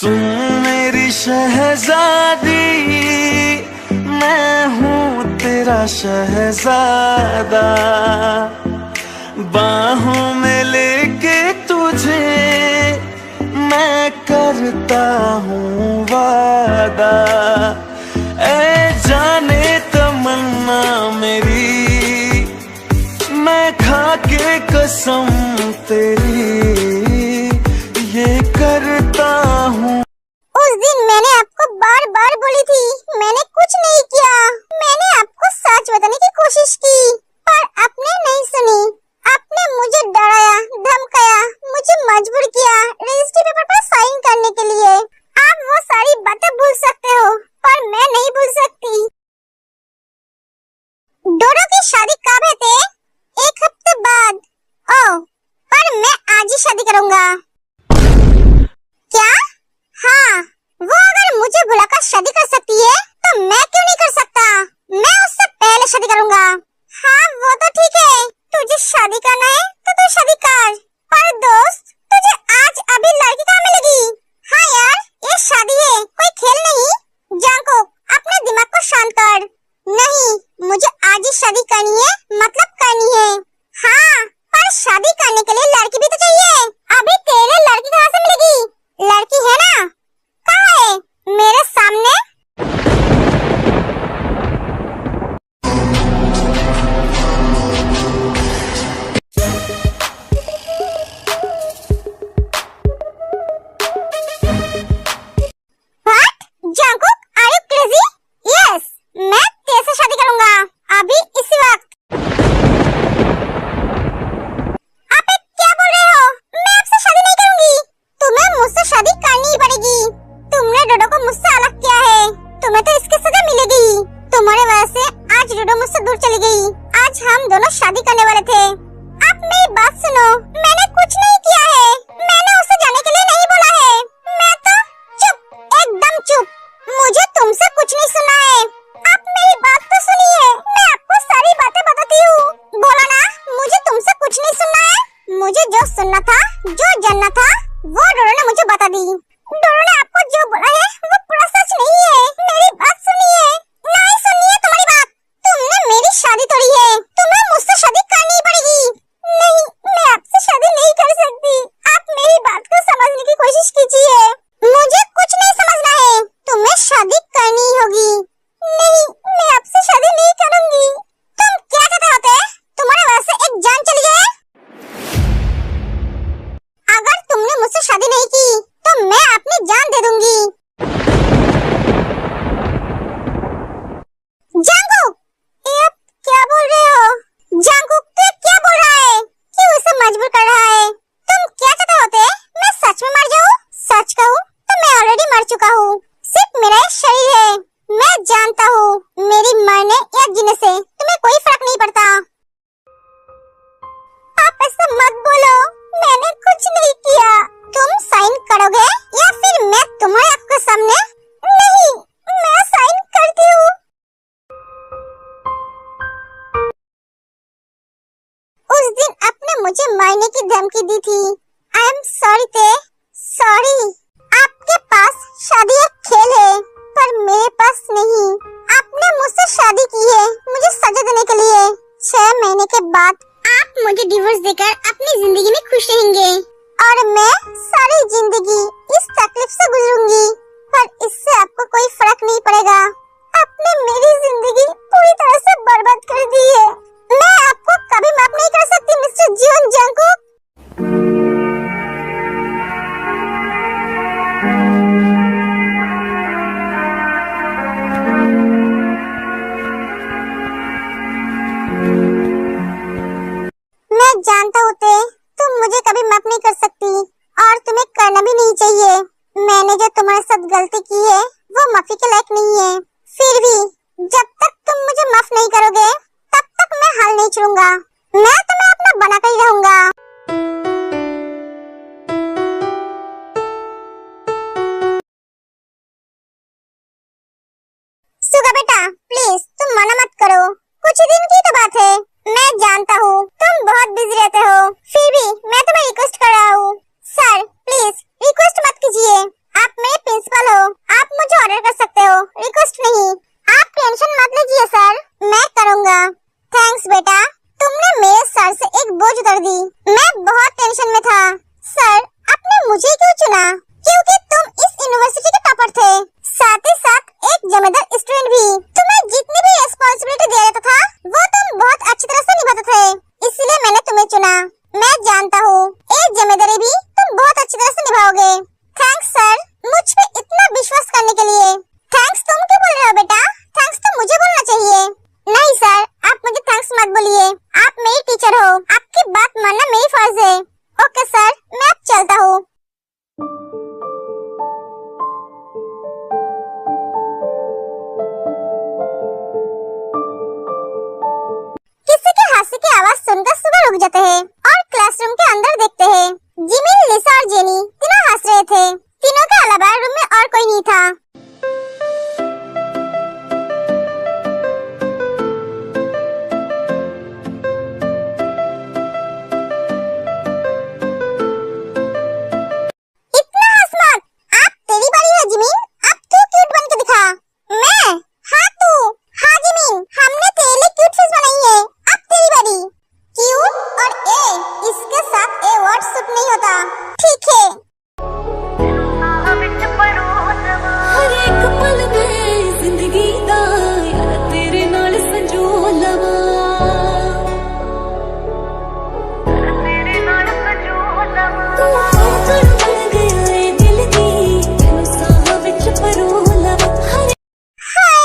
सुन मेरी शहजादी, मैं हूँ तेरा शहजादा, बाहों में लेके तुझे मैं करता हूँ वादा। ऐ जाने तमन्ना मेरी, मैं खा के कसम तेरी ये करता हूँ। उस दिन मैंने आपको बार बार बोली थी, मैंने कुछ नहीं किया। मैंने आपको सच बताने की कोशिश की, पर आपने नहीं सुनी। आपने मुझे डराया, धमकाया, मुझे मजबूर किया रजिस्ट्री पेपर पर साइन करने के लिए। आप वो सारी बातें भूल सकते हो, पर मैं नहीं भूल सकती। डोडो की शादी कब है ते? 1 हफ्ते बाद। ओह, पर मैं आज ही शादी करूंगा। क्या? हाँ, वो अगर मुझे बुलाकर शादी कर सकती है, तो मैं क्यों नहीं कर सकता? मैं उससे पहले शादी करूंगा। हाँ, वो तो ठीक है, तुझे शादी करना है तो तू शादी कर। पर दोस्त, तुझे आज अभी लड़की कहाँ मिलेगी? हाँ यार, ये शादी है, कोई खेल नहीं। जांको, अपने दिमाग को शांत कर। नहीं, मुझे आज ही शादी करनी है, मतलब करनी है। हाँ, पर शादी करने के लिए लड़की भी तो चाहिए। अभी तेरे लड़की कहाँ से मिलेगी? लड़की है ना? कहाँ है? मेरे सामने। What? Jungkook, are you crazy? Yes, मैं तेरे से शादी करूंगा, अभी इसी वक्त। आप क्या बोल रहे हो? मैं आपसे शादी नहीं करूंगी। तुम्हें मुझसे शादी करनी ही पड़ेगी। तुमने डोडो को मुझसे अलग किया है, तुम्हें तो इसकी सजा मिलेगी। तुम्हारी वजह से आज डोडो मुझसे दूर चली गई। आज हम दोनों शादी करने वाले थे। अब मेरी बात सुनो, मैंने कुछ नहीं किया है। मैंने उसे जाने के लिए नहीं बोला है। मैं तो चुप, एकदम चुप। मुझे तुमसे कुछ नहीं सुनना है। अब मेरी बात तो सुनिए, मैं आपको सारी बातें बताती हूँ। बोला ना, मुझे तुमसे कुछ नहीं सुनना है। मुझे जो सुनना था, जो जानना था, वो डोडो ने मुझे बता दी। डोडो ने आपको जो बोला है वो पूरा सच नहीं है। मेरी बात सुनिए। नहीं सुनिए तुम्हारी बात। तुमने मेरी शादी तोड़ी है, तुम्हें मुझसे शादी करनी ही पड़ेगी। नहीं, मैं आपसे शादी नहीं कर सकती। आप मेरी बात को समझने की कोशिश कीजिए। मुझे कुछ नहीं समझना है, तुम्हें शादी करनी ही होगी। नहीं, मैं आपसे शादी नहीं करूंगी। तुम क्या कहते होते? तुम्हारी वजह से एक जान चली जाए। अगर तुमने मुझसे शादी नहीं की तो मैं अपनी जान दे दूंगी। जांकुक, ये आप क्या बोल रहे हो? जांकुक, तू क्या बोल रहा है? क्यों इसे मजबूर कर रहा है? तुम क्या चाहते होते? मैं सच में मर जाऊं? सच कहूं तो मैं ऑलरेडी मर चुका हूँ। सिर्फ मेरा एक शरीर है। मैं जानता हूँ, मेरी मरने या जीने से तुम्हें कोई फर्क नहीं पड़ता। आप ऐसा मत बोलो, मैंने कुछ नहीं किया। तुम साइन करोगे या फिर मैं तुम्हारे आंखों के सामने? नहीं, मैं साइन करती हूँ। उस दिन आपने मुझे मारने की धमकी दी थी। आई एम सॉरी ते, सॉरी। आपके पास शादी एक खेल है, पर मेरे पास नहीं। आपने मुझसे शादी की है मुझे सजा देने के लिए। 6 महीने के बाद आप मुझे डिवोर्स देकर अपनी जिंदगी में खुश रहेंगे और मैं सारी जिंदगी इस तकलीफ से गुजरूंगी। पर इससे आपको कोई फर्क नहीं पड़ेगा। आपने मेरी जिंदगी पूरी तरह से बर्बाद कर दी है। मैं आपको कभी माफ नहीं कर सकती मिस्टर जीवन जंकुक। मैं जानता हूँ ते, तुम मुझे कभी माफ नहीं कर सकती और तुम्हें करना भी नहीं चाहिए। मैंने जो तुम्हारे साथ गलती की है वो माफी के लायक नहीं है। फिर भी जब तक तुम मुझे माफ नहीं करोगे तब तक मैं हाल नहीं छोड़ूंगा। मैं तुम्हें अपना बना कर ही रहूंगा। चुना क्योंकि तुम इस यूनिवर्सिटी के टॉपर थे, साथ ही साथ एक जमींदार स्टूडेंट भी। तुम्हें जितनी भी रिस्पॉन्सिबिलिटी दिया जाता था वो तुम बहुत अच्छी तरह से निभाते थे, इसलिए मैंने तुम्हें चुना। मैं जानता हूँ एक जिम्मेदारी भी तुम बहुत अच्छी तरह से निभाओगे। थैंक्स सर, मुझ पे इतना विश्वास करने के लिए। थैंक्स तुम क्यों बोल रहे हो बेटा? थैंक्स तो मुझे बोलना चाहिए। नहीं सर, आप मुझे थैंक्स मत बोलिए, आप मेरी टीचर हो, आपकी बात मानना मेरी फर्ज है। ओके सर, मैं अब चलता हूँ। किसी के हास्य की आवाज सुनकर सुबह रुक जाते हैं और क्लासरूम के अंदर देखते हैं जिमिन, लिसा और जेनी तीनों हंस रहे थे। तीनों के अलावा रूम में और कोई नहीं था। इतना हंस मत, आप तेरी बारी है जिमिन, अब तू क्यूट बन के दिखा। मैं? हाँ तू। हाँ जिमिन, हमने तेरे लिए क्यूट फेस बनाई है, अब तेरी बारी। क्यूट और ए, इसके साथ ए वर्ड सूट नहीं होता। ठीक है। हर एक पल में जिंदगी दा यार तेरे नाल संजो लवा, तू आंगन बन गया ए दिल दी, तेनू साह विच परो लवा। हाय,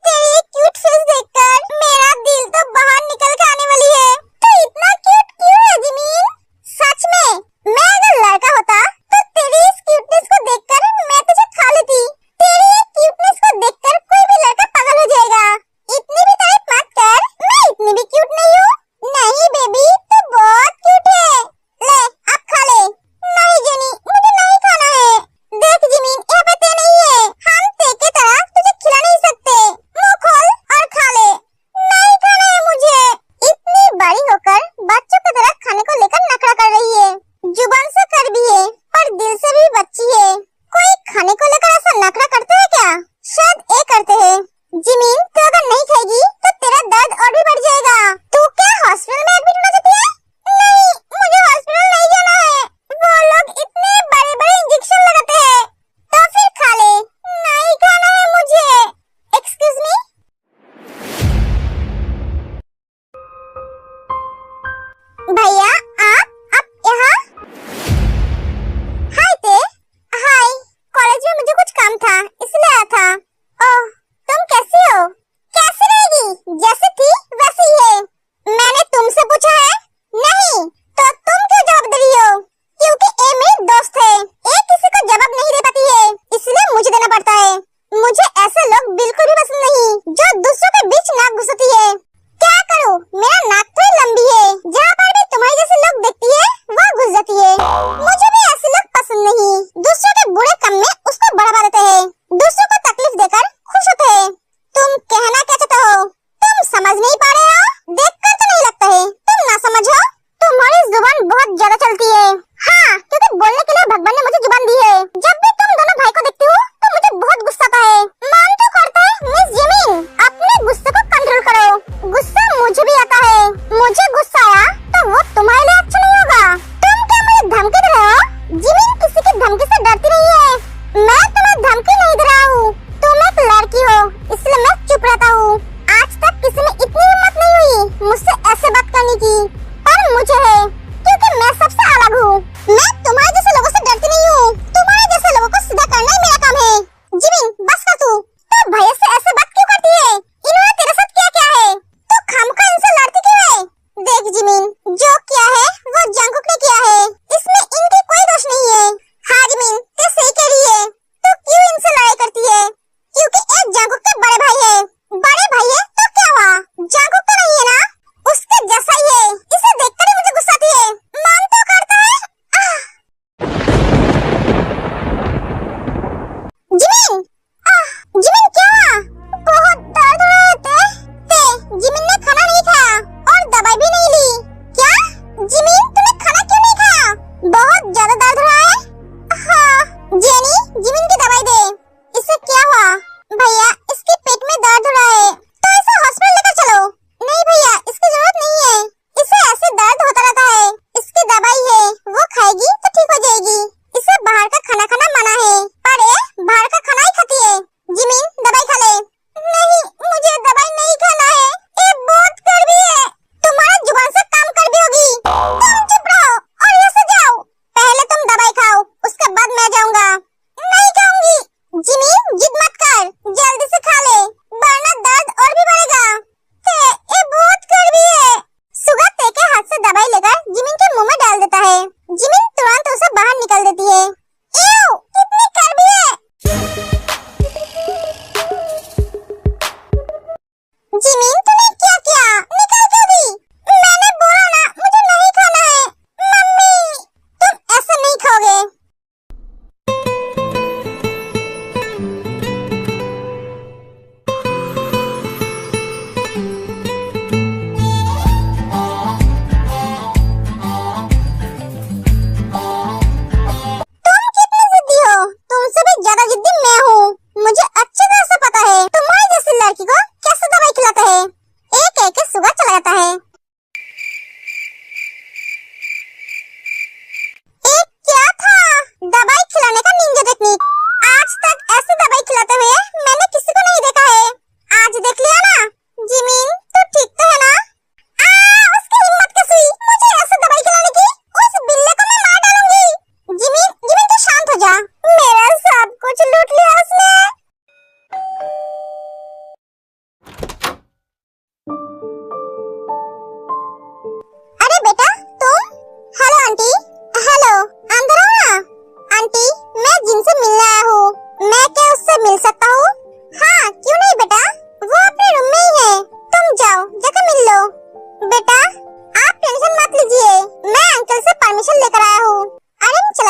तेरी क्यूट फेस देखकर मेरा दिल तो बाहर निकल के आने वाली है। तू इतना क्यूट क्यों है जिमिन? सच में, मैं अगर लड़का होता तो तेरी इस क्यूटनेस को देखकर मैं तुझे खा लेती। तेरी ये क्यूटनेस को देखकर कोई भी लड़का पागल हो जाएगा। इतनी भी तारीफ मत कर, मैं इतनी भी क्यूट नहीं हूँ। नहीं बेबी, तू बहुत क्यूट है। ले, अब खा ले। नहीं जेनी, मुझे नहीं खाना है। देख जिमिन, यहाँ पे ते नहीं है, हम ते की तरह तुझे खिला नहीं सकते। मुंह खोल और खा ले। नहीं खाना है मुझे। इतनी बड़ी होकर बच्चों की तरह खाने को लेकर नखरा कर रही है। जुबान से कर भी है पर दिल से भी बच्ची है। कोई खाने को लेकर ऐसा नखरा करते हैं क्या? शायद ये करते हैं। जिमिन, तू अगर नहीं खाएगी तो तेरा दर्द और भी बढ़ जाएगा। तू क्या हॉस्पिटल में एडमिट होना चाहती है? नहीं, मुझे हॉस्पिटल नहीं जाना है। वो लोग इतने बड़े बड़े इंजेक्शन लगाते हैं। तो फिर खा ले। नहीं खाना है मुझे। Excuse me. भैया, आप यहाँ? हाय ते। हाय, कॉलेज में मुझे कुछ काम था इसलिए आया था। ओह, तुम कैसी हो? कैसी रहेगी? जैसे थी वैसी ही है। मैंने तुमसे पूछा है? नहीं, तो तुम क्यों जवाब दे रही हो? क्योंकि ये मेरी दोस्त है, ये किसी को जवाब नहीं दे पाती है, इसलिए मुझे देना पड़ता है। मुझे ऐसे लोग बिल्कुल भी पसंद नहीं जो दूसरों के बीच नाक घुसाती है। क्या करूं, मेरा नाक तो लंबी है, जहाँ पर भी तुम्हारे जैसे लोग देखती है वहाँ घुस जाती है। मुझे भी ऐसे लोग पसंद नहीं, दूसरों के बुरे काम में उसको बढ़ावा देते हैं, दूसरों को तकलीफ देकर खुश होते हैं। तुम कहना क्या चाहते हो? तुम समझ नहीं पा रहे हो? देखकर तो नहीं लगता है तुम ना समझ हो। तुम्हारी जुबान बहुत ज्यादा चलती है। हाँ, क्योंकि बोलने के लिए भगवान ने मुझे जुबान दी है। जब भी तुम दोनों भाई को देखती हो तो मुझे बहुत गुस्सा आता है। मन तो करता है मिस जिमिन, अपने गुस्से को कंट्रोल करो। गुस्सा मुझे भी आता है। मुझे गुस्सा आया तो वो तुम्हारे लिए अच्छा नहीं होगा। तुम क्या मुझे धमकी दे रहे हो?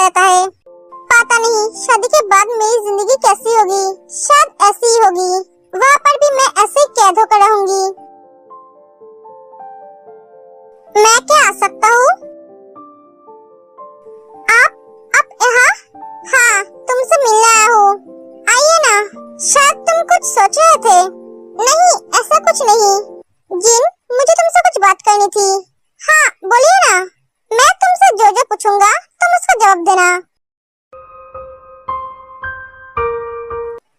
रहता है। पता नहीं शादी के बाद मेरी जिंदगी कैसी होगी, शायद ऐसी ही होगी। वहाँ पर भी मैं ऐसे ही कैद होकर रहूंगी। मैं क्या आ सकता हूँ? आप यहाँ? हाँ, तुमसे मिलने आया हूँ। आइए ना। शायद तुम कुछ सोच रहे थे। नहीं, ऐसा कुछ नहीं। जिन, मुझे तुमसे कुछ बात करनी थी। हाँ, बोलिए ना। मैं तुमसे जो जो पूछूंगा तुम उसका जवाब देना।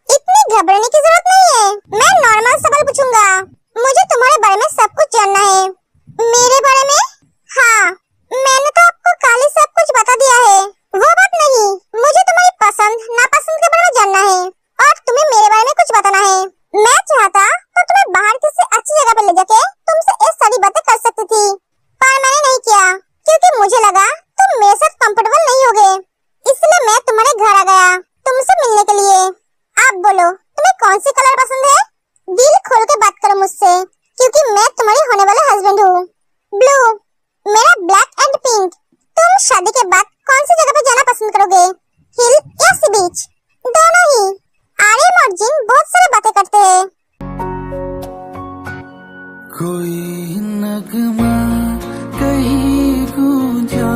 इतनी घबराने की जरूरत नहीं है। मैं नॉर्मल सवाल पूछूंगा। मुझे तुम्हारे बारे में सब कुछ जानना है। मेरे बारे में? हाँ, मैंने तो आपको कल ही सब कुछ बता दिया है। वो बात नहीं, मुझे तुम्हारी पसंद नापसंद के बारे में जानना है और तुम्हें मेरे बारे में कुछ बताना है। मैं चाहता तो तुम्हें बाहर किसी अच्छी जगह पर ले जाके तुमसे ये सारी बातें कर सकती थी, पर मैंने नहीं किया क्योंकि मुझे लगा तुम मेरे साथ कंफर्टेबल नहीं होगे। इसलिए मैं तुम्हारे घर आ गया तुमसे मिलने के लिए। आप बोलो, तुम्हें कौन सी कलर पसंद है? दिल खोल के बात करो मुझसे, क्योंकि मैं तुम्हारी होने वाला हस्बैंड हूँ। ब्लू, मेरा ब्लैक एंड पिंक। तुम शादी के बाद कौन सी जगह पे जाना पसंद करोगे, हिल या सी बीच? दोनों ही। आर्यन और जिन बहुत सारी बातें करते हैं। कोई नगमा कहीं गूंजा,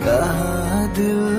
कहा दिल